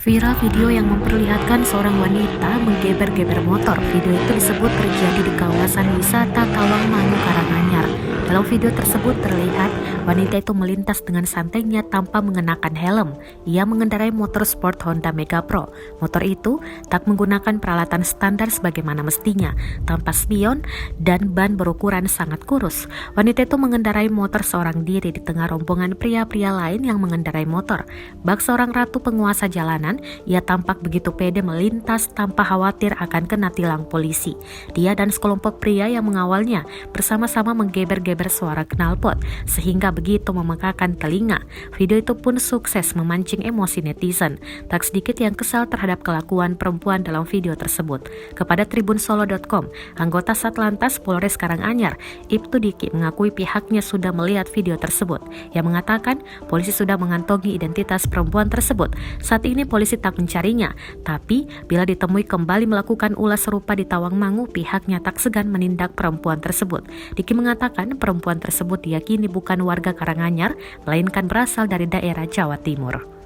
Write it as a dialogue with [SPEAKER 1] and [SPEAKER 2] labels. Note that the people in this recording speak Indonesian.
[SPEAKER 1] Viral video yang memperlihatkan seorang wanita menggeber-geber motor. Video itu disebut terjadi di kawasan wisata Tawangmangu, Karanganyar. Dalam video tersebut terlihat wanita itu melintas dengan santainya tanpa mengenakan helm. Ia mengendarai motor sport Honda Mega Pro. Motor itu tak menggunakan peralatan standar sebagaimana mestinya, tanpa spion dan ban berukuran sangat kurus. Wanita itu mengendarai motor seorang diri di tengah rombongan pria-pria lain yang mengendarai motor. Bak seorang ratu penguasa jalanan, ia tampak begitu pede melintas tanpa khawatir akan kena tilang polisi. Dia dan sekelompok pria yang mengawalnya bersama-sama menggeber-geber suara knalpot sehingga begitu memekakan telinga. Video itu pun sukses memancing emosi netizen. Tak sedikit yang kesal terhadap kelakuan perempuan dalam video tersebut. Kepada tribunsolo.com, anggota Satlantas Polres Karanganyar, Ibtu Diki, mengakui pihaknya sudah melihat video tersebut. Ia mengatakan polisi sudah mengantongi identitas perempuan tersebut. Saat ini polisi tak mencarinya, tapi bila ditemui kembali melakukan ulah serupa di Tawangmangu, pihaknya tak segan menindak perempuan tersebut. Diki mengatakan perempuan tersebut diyakini bukan warga Karanganyar, melainkan berasal dari daerah Jawa Timur.